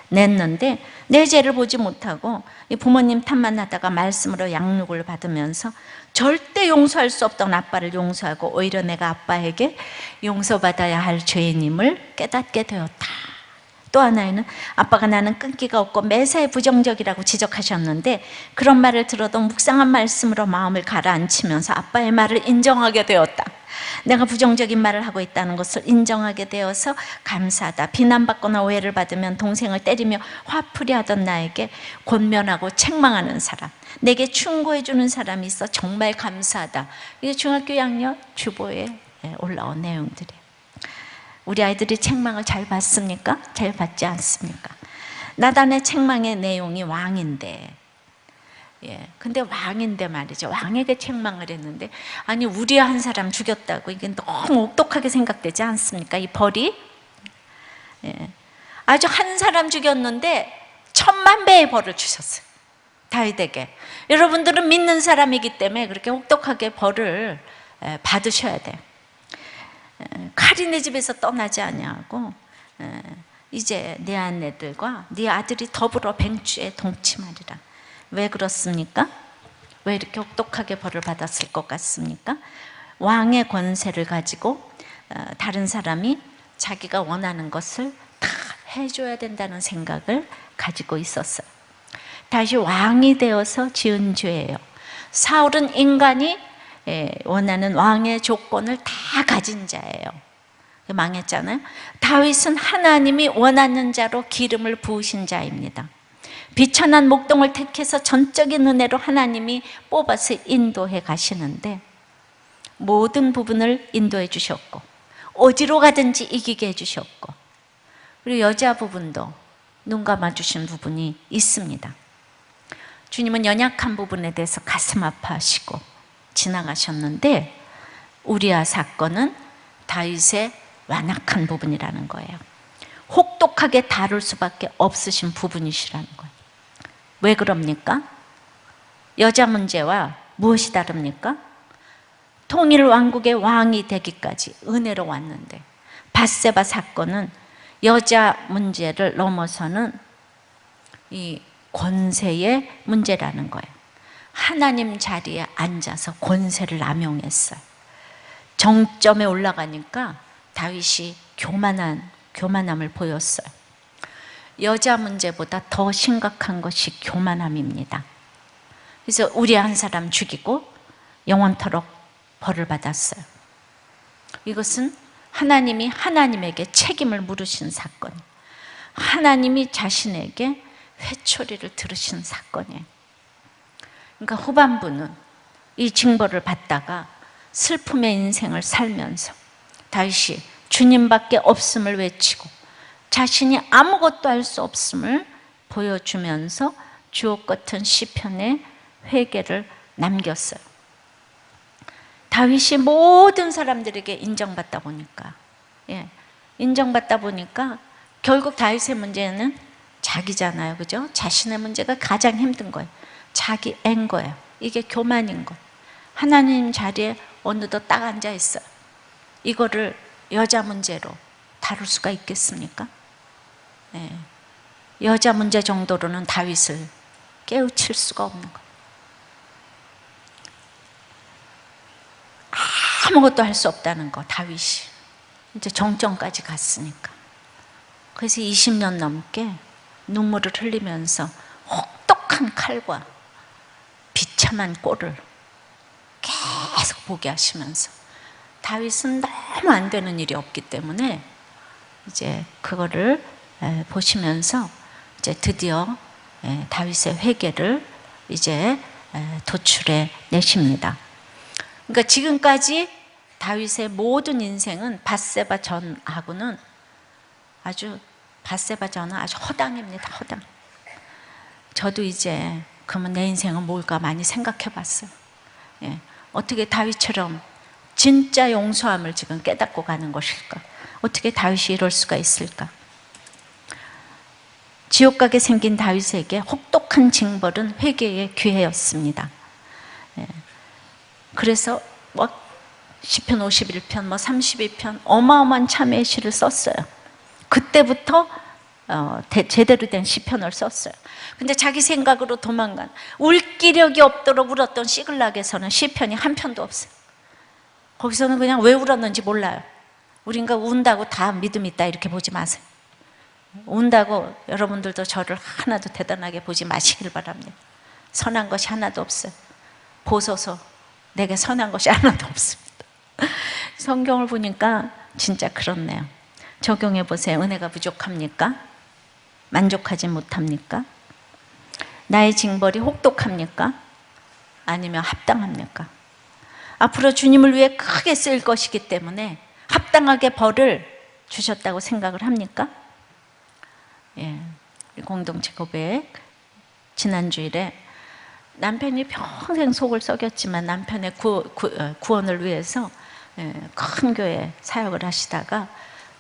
냈는데 내 죄를 보지 못하고 부모님 탓만 하다가 말씀으로 양육을 받으면서 절대 용서할 수 없던 아빠를 용서하고 오히려 내가 아빠에게 용서받아야 할 죄인임을 깨닫게 되었다. 또 하나에는 아빠가 나는 끈기가 없고 매사에 부정적이라고 지적하셨는데 그런 말을 들어도 묵상한 말씀으로 마음을 가라앉히면서 아빠의 말을 인정하게 되었다. 내가 부정적인 말을 하고 있다는 것을 인정하게 되어서 감사하다. 비난받거나 오해를 받으면 동생을 때리며 화풀이 하던 나에게 권면하고 책망하는 사람, 내게 충고해 주는 사람이 있어 정말 감사하다. 이게 중학교 2학년 주보에 올라온 내용들이에요. 우리 아이들이 책망을 잘 받습니까? 잘 받지 않습니까? 나단의 책망의 내용이 왕인데, 근데 왕인데 말이죠. 왕에게 책망을 했는데, 아니 우리야 한 사람 죽였다고, 이게 너무 혹독하게 생각되지 않습니까? 이 벌이 아주 한 사람 죽였는데 1000,000배의 벌을 주셨어요, 다윗에게. 여러분들은 믿는 사람이기 때문에 그렇게 혹독하게 벌을 받으셔야 돼요. 칼이 내 집에서 떠나지 아니하고 이제 내 아내들과 네 아들이 더불어 뱅주에 동침하리라. 왜 그렇습니까? 왜 이렇게 혹독하게 벌을 받았을 것 같습니까? 왕의 권세를 가지고 다른 사람이 자기가 원하는 것을 다 해줘야 된다는 생각을 가지고 있었어요. 다시 왕이 되어서 지은 죄예요. 사울은 인간이 원하는 왕의 조건을 다 가진 자예요. 망했잖아요. 다윗은 하나님이 원하는 자로 기름을 부으신 자입니다. 비천한 목동을 택해서 전적인 은혜로 하나님이 뽑아서 인도해 가시는데 모든 부분을 인도해 주셨고 어디로 가든지 이기게 해주셨고, 그리고 여자 부분도 눈 감아주신 부분이 있습니다. 주님은 연약한 부분에 대해서 가슴 아파하시고 지나가셨는데 우리아 사건은 다윗의 완악한 부분이라는 거예요. 혹독하게 다룰 수밖에 없으신 부분이시라는 거예요. 왜 그럽니까? 여자 문제와 무엇이 다릅니까? 통일 왕국의 왕이 되기까지 은혜로 왔는데 밧세바 사건은 여자 문제를 넘어서는 이 권세의 문제라는 거예요. 하나님 자리에 앉아서 권세를 남용했어요. 정점에 올라가니까 다윗이 교만함을 보였어요. 여자 문제보다 더 심각한 것이 교만함입니다. 그래서 우리아 한 사람 죽이고 영원토록 벌을 받았어요. 이것은 하나님이 하나님에게 책임을 물으신 사건, 하나님이 자신에게 회초리를 들으신 사건이에요. 그러니까 후반부는 이 징벌을 받다가 슬픔의 인생을 살면서 다윗이 주님밖에 없음을 외치고 자신이 아무것도 할 수 없음을 보여주면서 주옥 같은 시편의 회개를 남겼어요. 다윗이 모든 사람들에게 인정받다 보니까 결국 다윗의 문제는 자기잖아요, 그죠? 자신의 문제가 가장 힘든 거예요. 자기 애인 거예요. 이게 교만인 거. 하나님 자리에 어느덧 딱 앉아 있어요. 이거를 여자 문제로 다룰 수가 있겠습니까? 여자 문제 정도로는 다윗을 깨우칠 수가 없는 거예요. 아무것도 할 수 없다는 거, 다윗이. 이제 정점까지 갔으니까. 그래서 20년 넘게 눈물을 흘리면서 혹독한 칼과 비참한 꼴을 계속 보게 하시면서, 다윗은 너무 안 되는 일이 없기 때문에 이제 그거를 보시면서 이제 드디어 다윗의 회개를 이제 도출해 내십니다. 그러니까 지금까지 다윗의 모든 인생은 밧세바 전하고는 아주 허당입니다. 허당. 저도 이제 그러면 내 인생은 뭘까 많이 생각해 봤어요. 어떻게 다윗처럼 진짜 용서함을 지금 깨닫고 가는 것일까? 어떻게 다윗이 이럴 수가 있을까? 지옥 가게 생긴 다윗에게 혹독한 징벌은 회개의 기회였습니다. 그래서 시편 51편, 32편 어마어마한 참회의 시를 썼어요. 그때부터 제대로 된 시편을 썼어요. 근데 자기 생각으로 도망간, 울 기력이 없도록 울었던 시글락에서는 시편이 한 편도 없어요. 거기서는 그냥 왜 울었는지 몰라요. 우린가 운다고 다 믿음 있다 이렇게 보지 마세요. 운다고 여러분들도 저를 하나도 대단하게 보지 마시길 바랍니다. 선한 것이 하나도 없어요. 보소서, 내게 선한 것이 하나도 없습니다. 성경을 보니까 진짜 그렇네요. 적용해 보세요. 은혜가 부족합니까? 만족하지 못합니까? 나의 징벌이 혹독합니까? 아니면 합당합니까? 앞으로 주님을 위해 크게 쓰일 것이기 때문에 합당하게 벌을 주셨다고 생각을 합니까? 예, 공동체 고백. 지난주일에 남편이 평생 속을 썩였지만 남편의 구원을 위해서 큰 교회 사역을 하시다가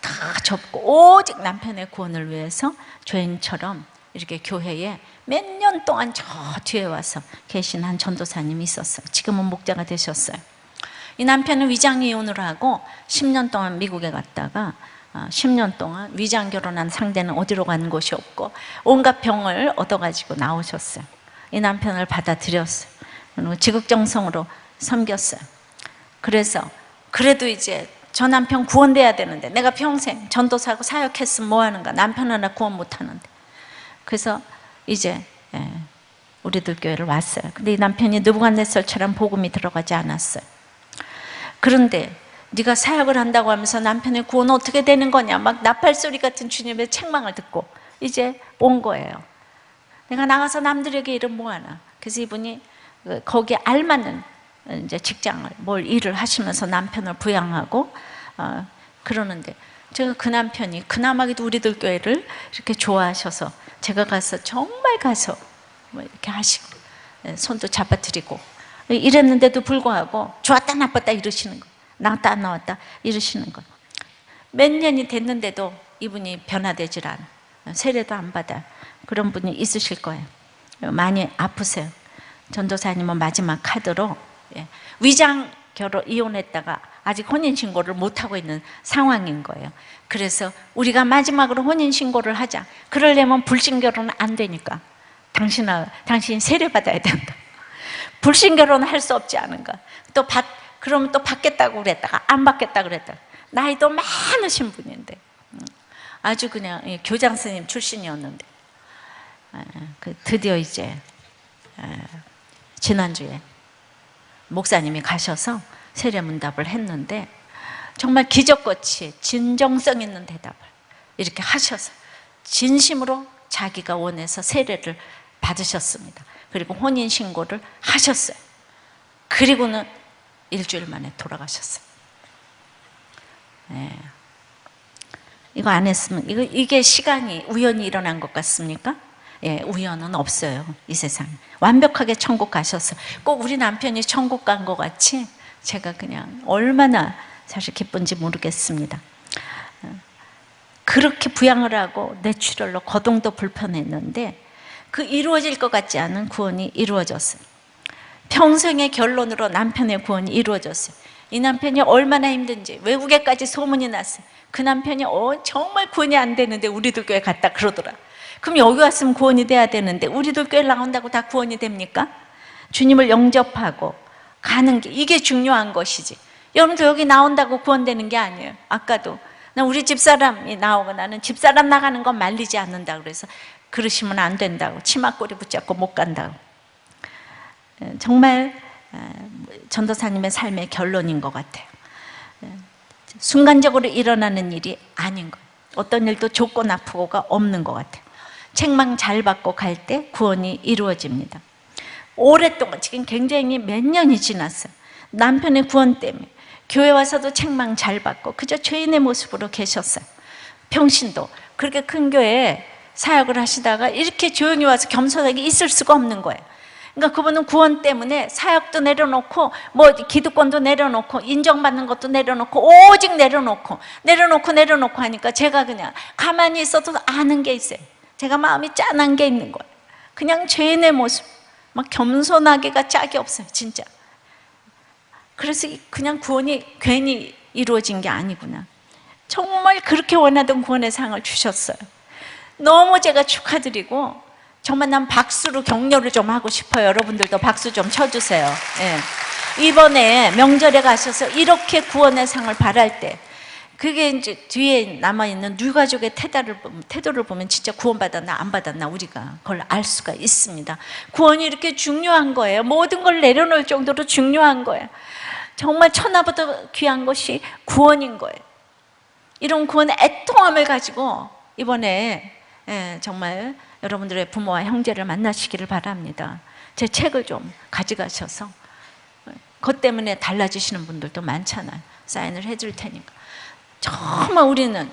다 접고 오직 남편의 구원을 위해서 죄인처럼 이렇게 교회에 몇 년 동안 저 뒤에 와서 계신 한 전도사님이 있었어요. 지금은 목자가 되셨어요. 이 남편은 위장 이혼을 하고 10년 동안 미국에 갔다가 10년 동안 위장 결혼한 상대는 어디로 간 곳이 없고 온갖 병을 얻어가지고 나오셨어요. 이 남편을 받아들였어요. 그리고 지극정성으로 섬겼어요. 그래서 그래도 이제 저 남편 구원돼야 되는데 내가 평생 전도사고 사역했으면 뭐하는가, 남편 하나 구원 못하는데. 그래서 이제 우리들 교회를 왔어요. 근데 이 남편이 느부갓네살처럼 복음이 들어가지 않았어요. 그런데 네가 사역을 한다고 하면서 남편의 구원 어떻게 되는 거냐, 막 나팔소리 같은 주님의 책망을 듣고 이제 온 거예요. 내가 나가서 남들에게 일은 뭐하나. 그래서 이분이 거기에 알맞는 이제 직장을 뭘 일을 하시면서 남편을 부양하고 그러는데, 제가 그 남편이 그나마도 우리들 교회를 이렇게 좋아하셔서 제가 가서 정말 가서 뭐 이렇게 하시고 손도 잡아드리고 이랬는데도 불구하고 좋았다 나빴다 이러시는 거, 나왔다 안 나왔다 이러시는 거. 몇 년이 됐는데도 이분이 변화되질 않아. 세례도 안 받아. 그런 분이 있으실 거예요. 많이 아프세요. 전도사님은 마지막 카드로 위장 결혼 이혼했다가 아직 혼인신고를 못하고 있는 상황인 거예요. 그래서 우리가 마지막으로 혼인신고를 하자. 그러려면 불신결혼은 안 되니까 당신 세례받아야 된다. 불신결혼은 할 수 없지 않은가. 그러면 또 받겠다고 그랬다가 안 받겠다고 그랬다가. 나이도 많으신 분인데 아주 그냥 교장 선생님 출신이었는데 드디어 이제 지난주에 목사님이 가셔서 세례문답을 했는데 정말 기적같이 진정성 있는 대답을 이렇게 하셔서 진심으로 자기가 원해서 세례를 받으셨습니다. 그리고 혼인신고를 하셨어요. 그리고는 일주일 만에 돌아가셨어요. 이거 안 했으면 이게 시간이 우연히 일어난 것 같습니까? 우연은 없어요. 이 세상에 완벽하게 천국 가셔서 꼭 우리 남편이 천국 간 것 같이 제가 그냥 얼마나 사실 기쁜지 모르겠습니다. 그렇게 부양을 하고 뇌출혈로 거동도 불편했는데 그 이루어질 것 같지 않은 구원이 이루어졌어요. 평생의 결론으로 남편의 구원이 이루어졌어요. 이 남편이 얼마나 힘든지 외국에까지 소문이 났어요. 그 남편이 정말 구원이 안 되는데 우리들 교회 갔다 그러더라. 그럼 여기 왔으면 구원이 돼야 되는데 우리들 교회 나온다고 다 구원이 됩니까? 주님을 영접하고 가는 게 이게 중요한 것이지. 여러분들 여기 나온다고 구원되는 게 아니에요. 아까도 나 우리 집사람이 나오고 나는 집사람 나가는 건 말리지 않는다 그래서 그러시면 안 된다고 치마꼬리 붙잡고 못 간다고. 정말 전도사님의 삶의 결론인 것 같아요. 순간적으로 일어나는 일이 아닌 것. 어떤 일도 조건 앞으로가 없는 것 같아요. 책망 잘 받고 갈 때 구원이 이루어집니다. 오랫동안 지금 굉장히 몇 년이 지났어요. 남편의 구원 때문에 교회 와서도 책망 잘 받고 그저 죄인의 모습으로 계셨어요. 평신도 그렇게 큰 교회에 사역을 하시다가 이렇게 조용히 와서 겸손하게 있을 수가 없는 거예요. 그러니까 그분은 구원 때문에 사역도 내려놓고 뭐 기득권도 내려놓고 인정받는 것도 내려놓고 오직 내려놓고 하니까 제가 그냥 가만히 있어도 아는 게 있어요. 제가 마음이 짠한 게 있는 거예요. 그냥 죄인의 모습, 막 겸손하게가 짝이 없어요, 진짜. 그래서 그냥 구원이 괜히 이루어진 게 아니구나. 정말 그렇게 원하던 구원의 상을 주셨어요. 너무 제가 축하드리고 정말 난 박수로 격려를 좀 하고 싶어요. 여러분들도 박수 좀 쳐주세요. 이번에 명절에 가셔서 이렇게 구원의 상을 바랄 때 그게 이제 뒤에 남아있는 유가족의 태도를 보면 진짜 구원받았나 안 받았나 우리가 그걸 알 수가 있습니다. 구원이 이렇게 중요한 거예요. 모든 걸 내려놓을 정도로 중요한 거예요. 정말 천하보다 귀한 것이 구원인 거예요. 이런 구원의 애통함을 가지고 이번에 정말 여러분들의 부모와 형제를 만나시기를 바랍니다. 제 책을 좀 가져가셔서 그것 때문에 달라지시는 분들도 많잖아요. 사인을 해줄 테니까. 정말 우리는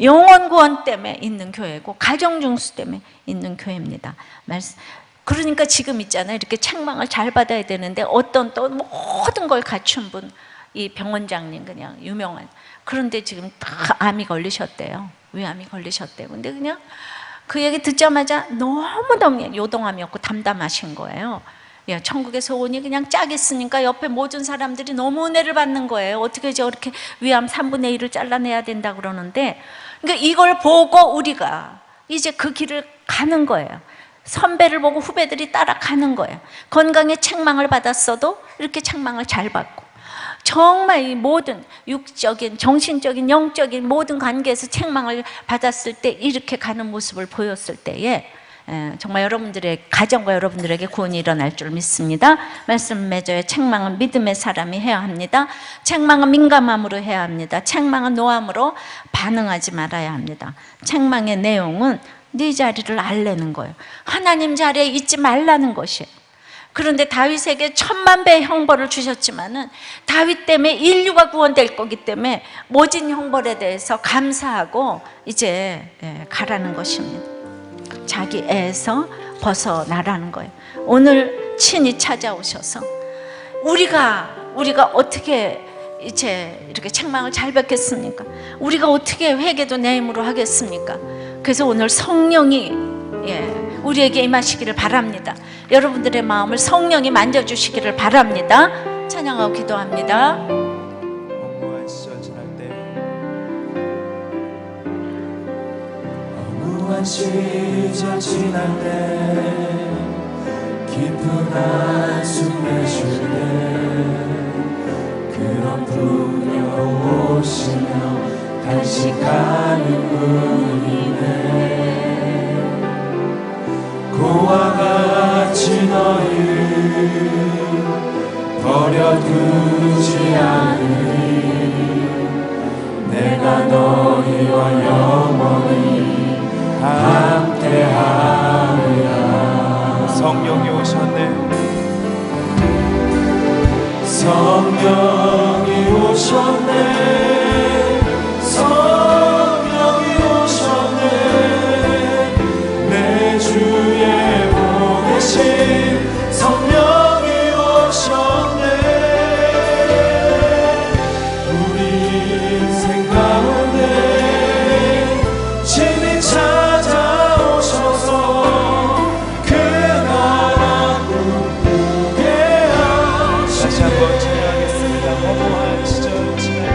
영원 구원 때문에 있는 교회고 가정 중수 때문에 있는 교회입니다. 그러니까 지금 있잖아요. 이렇게 책망을 잘 받아야 되는데 어떤 또 모든 걸 갖춘 분, 이 병원장님 그냥 유명한, 그런데 지금 다 암이 걸리셨대요. 위암이 걸리셨대요. 근데 그냥 그 얘기 듣자마자 너무너무 요동함이었고 담담하신 거예요. 천국에서 오니 그냥 짝 있으니까 옆에 모든 사람들이 너무 은혜를 받는 거예요. 어떻게 저렇게 위암 3분의 1을 잘라내야 된다 그러는데, 그러니까 이걸 보고 우리가 이제 그 길을 가는 거예요. 선배를 보고 후배들이 따라가는 거예요. 건강에 책망을 받았어도 이렇게 책망을 잘 받고, 정말 이 모든 육적인, 정신적인, 영적인 모든 관계에서 책망을 받았을 때 이렇게 가는 모습을 보였을 때에 정말 여러분들의 가정과 여러분들에게 구원이 일어날 줄 믿습니다. 말씀 맺어요. 책망은 믿음의 사람이 해야 합니다. 책망은 민감함으로 해야 합니다. 책망은 노함으로 반응하지 말아야 합니다. 책망의 내용은 네 자리를 알래는 거예요. 하나님 자리에 있지 말라는 것이에요. 그런데 다윗에게 1000만 배의 형벌을 주셨지만은 다윗 때문에 인류가 구원될 거기 때문에 모진 형벌에 대해서 감사하고 이제 가라는 것입니다. 자기 애에서 벗어나라는 거예요. 오늘 친히 찾아오셔서 우리가 어떻게 이제 이렇게 책망을 잘 받겠습니까? 우리가 어떻게 회개도 내 힘으로 하겠습니까? 그래서 오늘 성령이 우리에게 임하시기를 바랍니다. 여러분들의 마음을 성령이 만져주시기를 바랍니다. 찬양하고 기도합니다. 허무한 시절 지날 때, 허무한 시절 지날 때, 깊은 한숨 내쉴 때, 그런 부려오시며 단식하는 분이네. 고와 같이 너희를 버려두지 않으리. 내가 너희와 영원히 함께하리라. 성령이 오셨네. 성령이 오셨네. 성령이 오셨네. 내 주에 보내신 성령이 오셨네. 우리 인생 가운데 친히 찾아오셔서 그 나라 꿈꾸게 하시네. 다시 한번 찬양하겠습니다. 허무한 시절 지날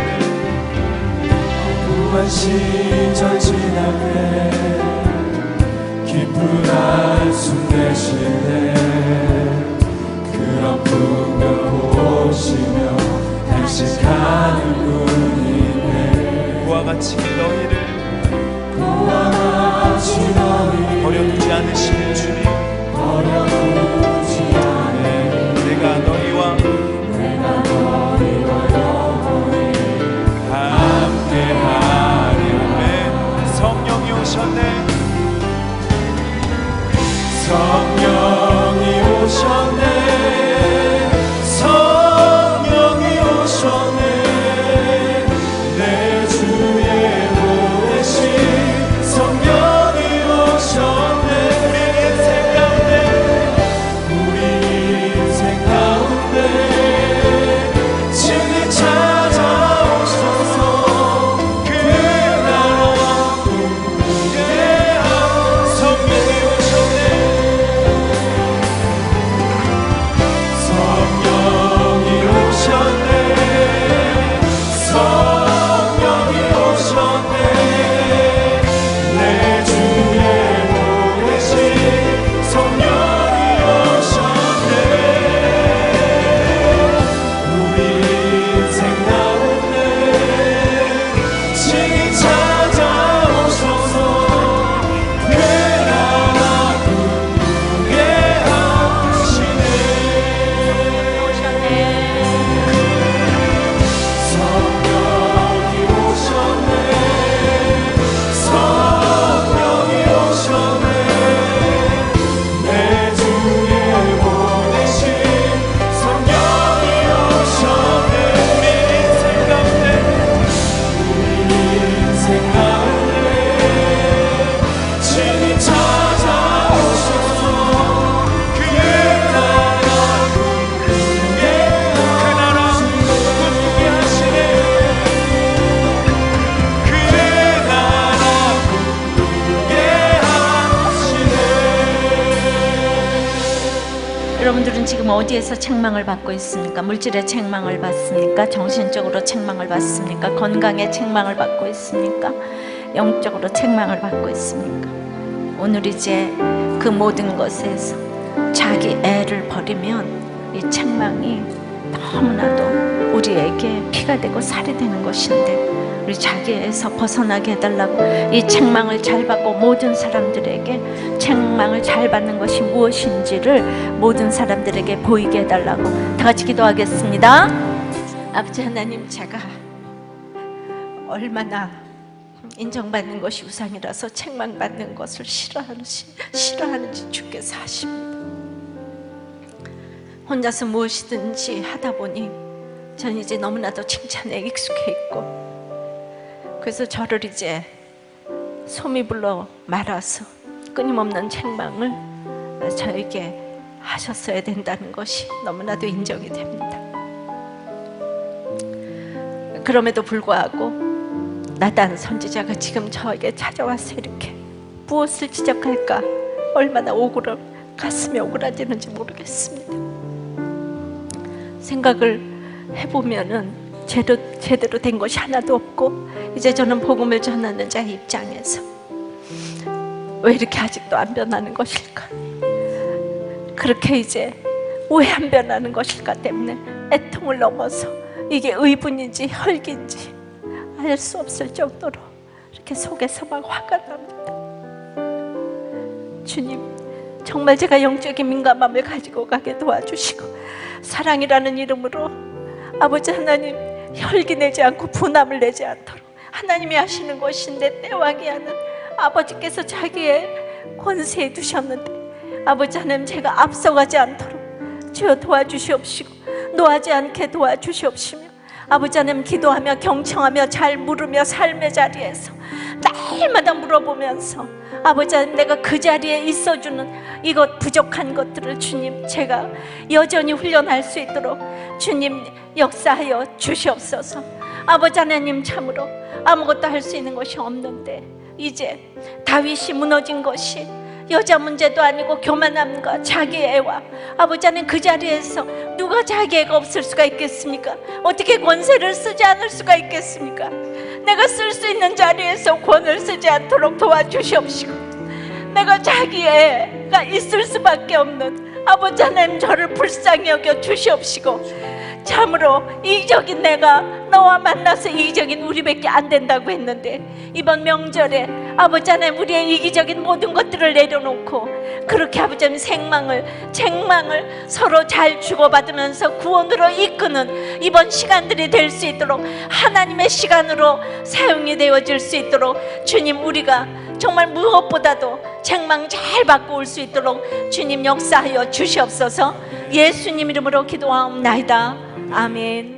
여러분들은 지금 어디에서 책망을 받고 있습니까? 물질의 책망을 받습니까? 정신적으로 책망을 받습니까? 건강의 책망을 받고 있습니까? 영적으로 책망을 받고 있습니까? 오늘 이제 그 모든 것에서 자기 애를 버리면 이 책망이 너무나도 우리에게 피가 되고 살이 되는 것인데, 우리 자기에서 벗어나게 해달라고, 이 책망을 잘 받고 모든 사람들에게 책망을 잘 받는 것이 무엇인지를 모든 사람들에게 보이게 해달라고 다 같이 기도하겠습니다. 아버지 하나님, 제가 얼마나 인정받는 것이 우상이라서 책망받는 것을 싫어하는지 주께서 아십니다. 혼자서 무엇이든지 하다 보니 저는 이제 너무나도 칭찬에 익숙해 있고, 그래서 저를 이제 소미불로 말아서 끊임없는 책망을 저에게 하셨어야 된다는 것이 너무나도 인정이 됩니다. 그럼에도 불구하고 나단 선지자가 지금 저에게 찾아와서 이렇게 무엇을 지적할까 얼마나 가슴이 오그라지는지 모르겠습니다. 생각을 해보면은 제대로 된 것이 하나도 없고, 이제 저는 복음을 전하는 자의 입장에서 왜 이렇게 아직도 안 변하는 것일까, 그렇게 이제 왜 안 변하는 것일까 때문에 애통을 넘어서 이게 의분인지 혈기인지 알 수 없을 정도로 이렇게 속에서 막 화가 납니다. 주님, 정말 제가 영적인 민감함을 가지고 가게 도와주시고, 사랑이라는 이름으로 아버지 하나님, 혈기 내지 않고 분함을 내지 않도록, 하나님이 하시는 것인데 때와기 하는 아버지께서 자기의 권세에 두셨는데, 아버지 하나님, 제가 앞서가지 않도록 주여 도와주시옵시고, 노하지 않게 도와주시옵시며, 아버지 하나님, 기도하며 경청하며 잘 물으며 삶의 자리에서 날마다 물어보면서 아버지 하나님, 내가 그 자리에 있어주는 이것 부족한 것들을 주님, 제가 여전히 훈련할 수 있도록 주님 역사하여 주시옵소서. 아버지 하나님, 참으로 아무것도 할 수 있는 것이 없는데 이제 다윗이 무너진 것이 여자 문제도 아니고 교만함과 자기 애와, 아버지 하나님, 그 자리에서 누가 자기 애가 없을 수가 있겠습니까? 어떻게 권세를 쓰지 않을 수가 있겠습니까? 내가 쓸 수 있는 자리에서 권을 쓰지 않도록 도와주시옵시고, 내가 자기 애가 있을 수밖에 없는 아버지 하나님, 저를 불쌍히 여겨 주시옵시고, 참으로 이기적인 내가 너와 만나서 이기적인 우리밖에 안 된다고 했는데, 이번 명절에 아버지 하나님, 우리의 이기적인 모든 것들을 내려놓고 그렇게 아버지 하나님, 책망을 서로 잘 주고받으면서 구원으로 이끄는 이번 시간들이 될 수 있도록, 하나님의 시간으로 사용이 되어질 수 있도록 주님, 우리가 정말 무엇보다도 책망 잘 받고 올 수 있도록 주님 역사하여 주시옵소서. 예수님 이름으로 기도하옵나이다. 아멘.